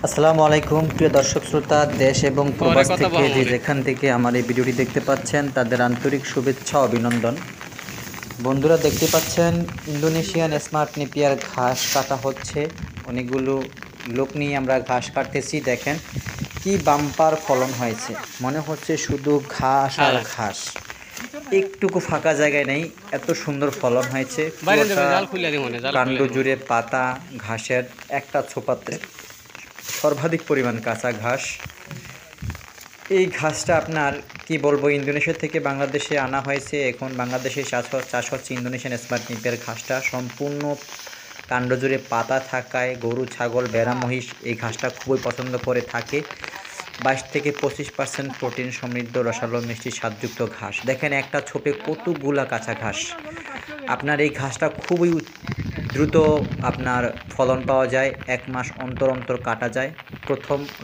আসসালামু আলাইকুম প্রিয় দর্শক শ্রোতা, দেশ এবং পরে প্রবাস কথা থেকে বলবো যে মনে। যেখান থেকে আমার এই ভিডিওটি দেখতে পাচ্ছেন তাদের আন্তরিক শুভেচ্ছা ও অভিনন্দন। বন্ধুরা, দেখতে পাচ্ছেন ইন্দোনেশিয়ান স্মার্ট নেপিয়ার ঘাস কাটা হচ্ছে। অনেকগুলো লোক নিয়ে আমরা ঘাস কাটতেছি। দেখেন কি বাম্পার ফলন হয়েছে, মনে হচ্ছে শুধু ঘাস আর হ্যাঁ, ঘাস, একটুকু ফাঁকা জায়গায় নেই, এত সুন্দর ফলন হয়েছে। বাইরে পুরোটা দেবে জাল খুলে দিব মনে, জাল কাণ্ড খুলে দিব। জুড়ে পাতা, ঘাসের একটা ছোপাতে সর্বাধিক পরিমাণ কাঁচা ঘাস। এই ঘাসটা আপনার কি বলবো, ইন্দোনেশিয়া থেকে বাংলাদেশে আনা হয়েছে। এখন বাংলাদেশে চাষ হচ্ছে ইন্দোনেশিয়ান স্মার্ট নিপিয়ার ঘাসটা। সম্পূর্ণ কাণ্ড জুড়ে পাতা থাকায় গরু, ছাগল, ভেড়া, মহিষ এই ঘাসটা খুবই পছন্দ করে থাকে। 22 থেকে 25% প্রোটিন সমৃদ্ধ রসালো মিষ্টি স্বাদযুক্ত ঘাস। দেখেন একটা ছোপে কতগুলা কাঁচা ঘাস। আপনার এই ঘাসটা খুবই দ্রুত আপনার ফলন পাওয়া যায়। 1 মাস অন্তর অন্তর কাটা যায়।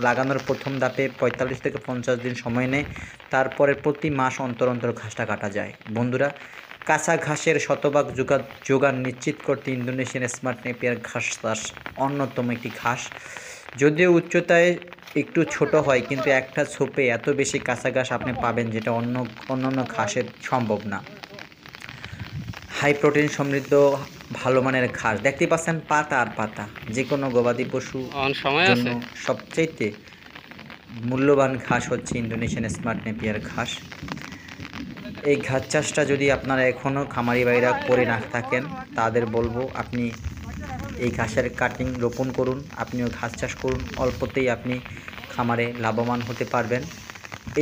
লাগানোর প্রথম ধাপে 45 থেকে 50 দিন সময় নেয়। তারপরে প্রতি মাস অন্তর অন্তর ঘাসটা কাটা যায়। বন্ধুরা, কাঁচা ঘাসের শতভাগ যোগান নিশ্চিত করতে ইন্দোনেশিয়ান স্মার্ট নেপিয়ার ঘাস চাষ অন্যতম একটি ঘাস। যদিও উচ্চতায় একটু ছোট হয়, কিন্তু একটা ছোপে এত বেশি কাঁচা ঘাস আপনি পাবেন যেটা অন্যান্য ঘাসের সম্ভব না। হাই প্রোটিন সমৃদ্ধ ভালো মানের ঘাস দেখতে পাচ্ছেন, পাতা আর পাতা। যে কোনো গবাদি পশু অন সময় জন্য আছে। সবচাইতে মূল্যবান ঘাস হচ্ছে ইন্দোনেশিয়ান স্মার্ট নেপিয়ার ঘাস। এই ঘাস চাষটা যদি আপনারা এখনও খামারি ভাইরা করে না থাকেন, তাদের বলবো আপনি এই ঘাসের কাটিং রোপণ করুন, আপনিও ঘাস চাষ করুন। অল্পতেই আপনি খামারে লাভবান হতে পারবেন।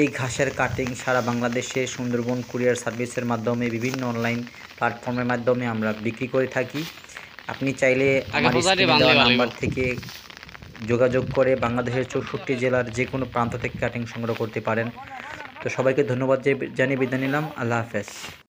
এই ঘাসের কাটিং সারা বাংলাদেশে সুন্দরবন কুরিয়ার সার্ভিসের মাধ্যমে বিভিন্ন অনলাইন প্ল্যাটফর্মের মাধ্যমে আমরা বিক্রি করে থাকি। আপনি চাইলে আগে আমার হুজারি স্ক্রিনে বানলে দেওয়া ভালো হইব। নাম্বার থেকে যোগাযোগ করে বাংলাদেশের 64 জেলার যে কোনো প্রান্ত থেকে কাটিং সংগ্রহ করতে পারেন। তো সবাইকে ধন্যবাদ জানিয়ে বিদায় নিলাম। আল্লাহ হাফেজ।